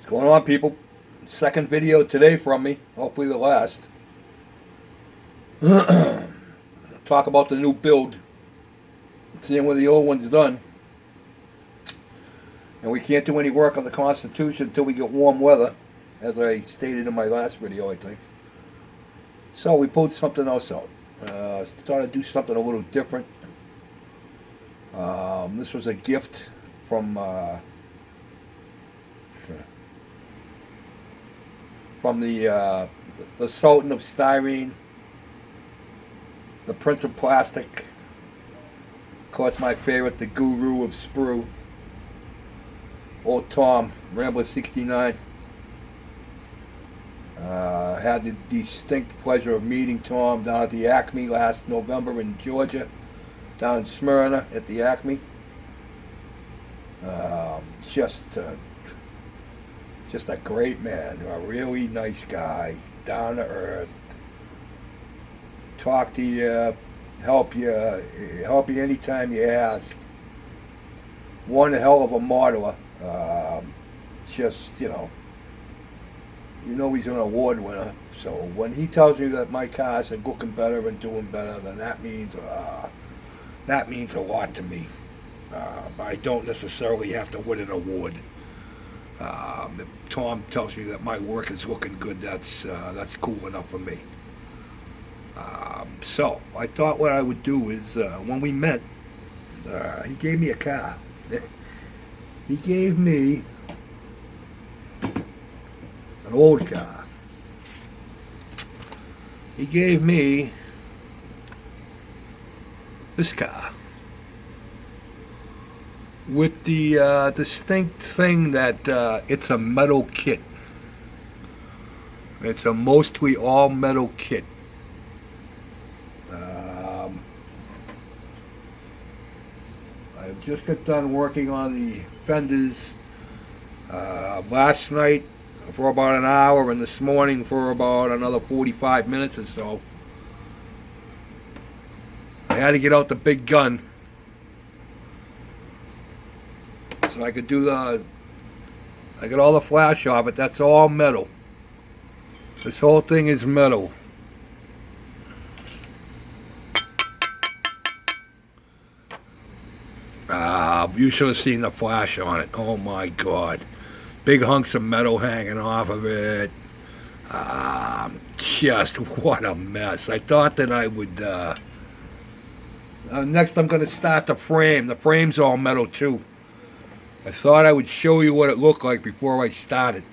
Going on, people? Second video today from me. Hopefully the last. Talk about the new build. Seeing where the old one's done. And we can't do any work on the Constitution until we get warm weather, as I stated in my last video, I think. So we pulled something else out. Started to do something a little different. This was a gift from the Sultan of Styrene, the Prince of Plastic, of course my favorite, the Guru of Sprue, old Tom, Rambler 69. Had the distinct pleasure of meeting Tom down at the Acme last November in Georgia, down in Smyrna at the Acme. Just a great man, a really nice guy, down to earth. Talk to you, help you anytime you ask. One hell of a modeler. You know he's an award winner. So when he tells me that my cars are looking better and doing better, then that means a lot to me. I don't necessarily have to win an award. If Tom tells me that my work is looking good, that's cool enough for me. So I thought what I would do is, when we met, he gave me a car. He gave me an old car. He gave me this car with the distinct thing that it's a metal kit. It's a mostly all metal kit. I just got done working on the fenders last night for about an hour, and this morning for about another 45 minutes or so. I had to get out the big gun so I could do I got all the flash off it. That's all metal. This whole thing is metal. You should have seen the flash on it. Oh my God. Big hunks of metal hanging off of it. Just what a mess. I thought that I would... next I'm going to start the frame. The frame's all metal too. I thought I would show you what it looked like before I started.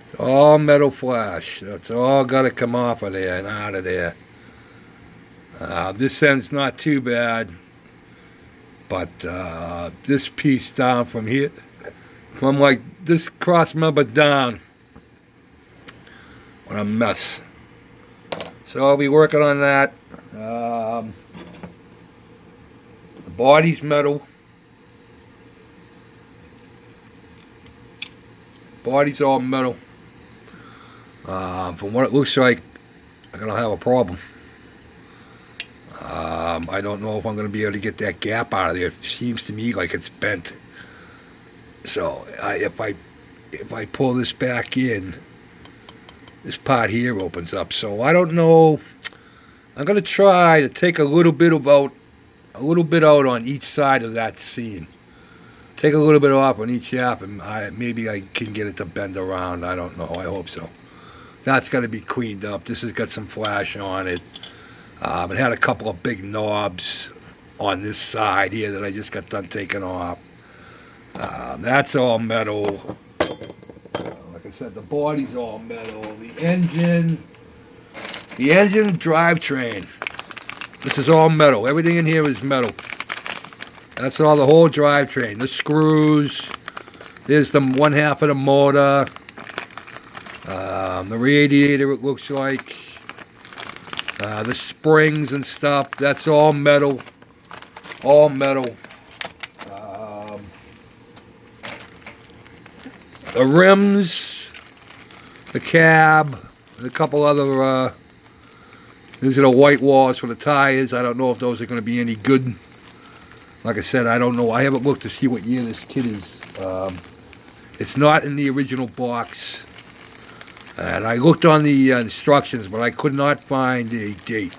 It's all metal flash. That's all got to come off of there and out of there. This end's not too bad, but this piece down from here, from like this cross member down, what a mess. So I'll be working on that. The body's metal. Body's all metal. From what it looks like, I'm going to have a problem. I don't know if I'm going to be able to get that gap out of there. It seems to me like it's bent. So if I pull this back in, this part here opens up. So I don't know. I'm going to try to take a little bit out on each side of that seam. Take a little bit off on each half, and maybe I can get it to bend around. I don't know. I hope so. That's got to be cleaned up. This has got some flash on it. It had a couple of big knobs on this side here that I just got done taking off. That's all metal. Like I said, the body's all metal. The engine drivetrain. This is all metal. Everything in here is metal. That's all, the whole drivetrain. The screws. There's the one half of the motor. The radiator, it looks like. The springs and stuff. That's all metal. All metal. The rims, the cab, and a couple other These are the white walls for the tires. I don't know if those are going to be any good. Like I said, I don't know. I haven't looked to see what year this kit is. It's not in the original box. And I looked on the instructions, but I could not find a date.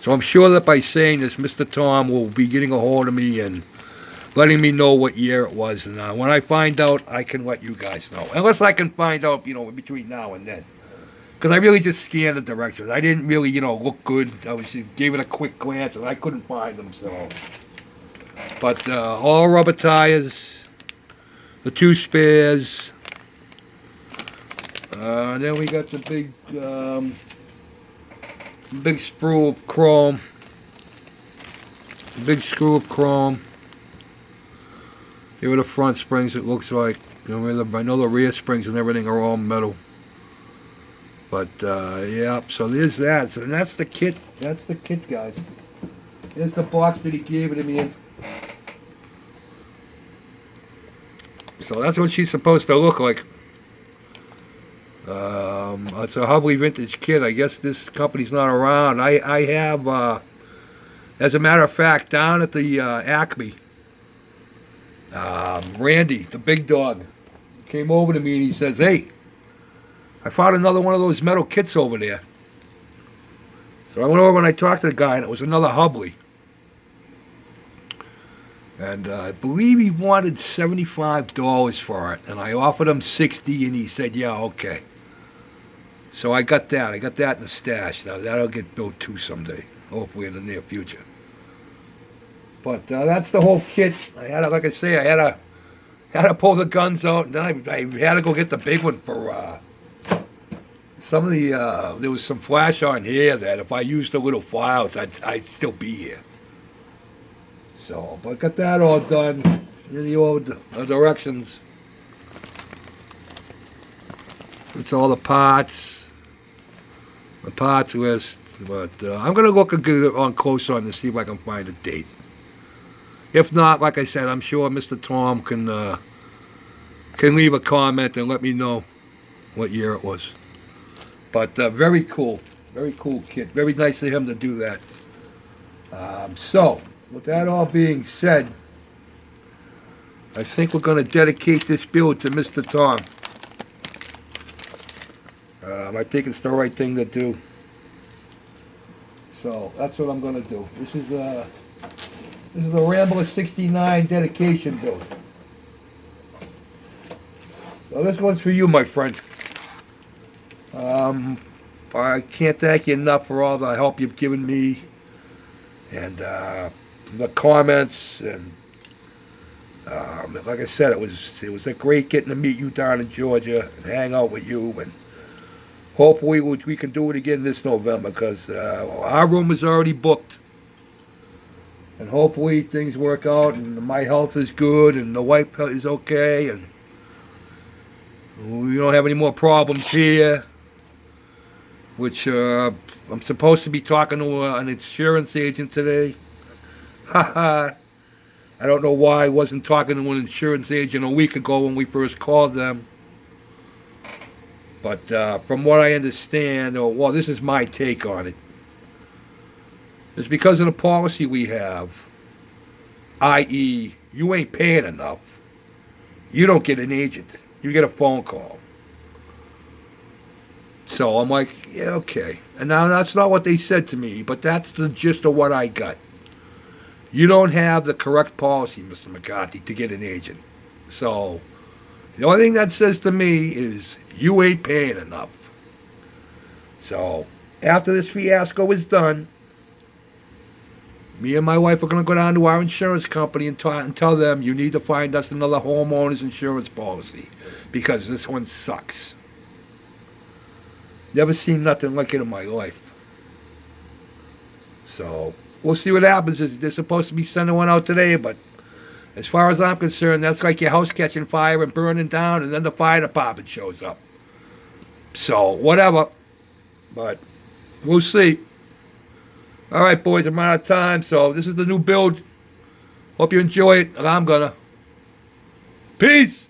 So I'm sure that by saying this, Mr. Tom will be getting a hold of me and letting me know what year it was. And when I find out, I can let you guys know. Unless I can find out, between now and then. Because I really just scanned the directions. I didn't really, look good. I was just gave it a quick glance, and I couldn't find them. So, but all rubber tires, the 2 spares. Then we got the big screw of chrome. Big screw of chrome. Here are the front springs. It looks like. I know the rear springs and everything are all metal. But yeah, so there's that. So that's the kit. That's the kit, guys. There's the box that he gave it to me in. So that's what she's supposed to look like. It's a Hubley vintage kit. I guess this company's not around. I have, as a matter of fact, down at the Acme, Randy, the big dog, came over to me and he says, "Hey, I found another one of those metal kits over there." So I went over and I talked to the guy, and it was another Hubley. And I believe he wanted $75 for it, and I offered him $60, and he said, "Yeah, okay." So I got that. I got that in the stash. Now that'll get built too someday, hopefully in the near future. But that's the whole kit. I had to, like I say, I had to pull the guns out, and then I had to go get the big one for some of the. There was some flash on here that if I used the little files, I'd still be here. So, but got that all done in the old directions. It's all the parts list. But I'm going to look on close on to see if I can find a date. If not, like I said, I'm sure Mr. Tom can leave a comment and let me know what year it was. But very cool kit. Very nice of him to do that. So, with that all being said, I think we're going to dedicate this build to Mr. Tom. I think it's the right thing to do. So that's what I'm going to do. This is the Rambler 69 dedication build. So this one's for you, my friend. I can't thank you enough for all the help you've given me, and the comments, and like I said, it was great getting to meet you down in Georgia and hang out with you, and hopefully we can do it again this November, because our room is already booked, and hopefully things work out and my health is good and the wife is okay and we don't have any more problems here, which I'm supposed to be talking to an insurance agent today. Haha. I don't know why I wasn't talking to an insurance agent a week ago when we first called them. But from what I understand, well, this is my take on it. It's because of the policy we have, i.e., you ain't paying enough. You don't get an agent. You get a phone call. So I'm like, yeah, okay. And now that's not what they said to me, but that's the gist of what I got. You don't have the correct policy, Mr. McCarthy, to get an agent. So the only thing that says to me is you ain't paying enough. So after this fiasco is done, me and my wife are going to go down to our insurance company and tell them you need to find us another homeowner's insurance policy because this one sucks. Never seen nothing like it in my life. So we'll see what happens. They're supposed to be sending one out today, but as far as I'm concerned, that's like your house catching fire and burning down, and then the fire department shows up. So whatever, but we'll see. All right, boys, I'm out of time, so this is the new build. Hope you enjoy it, and I'm gonna. Peace!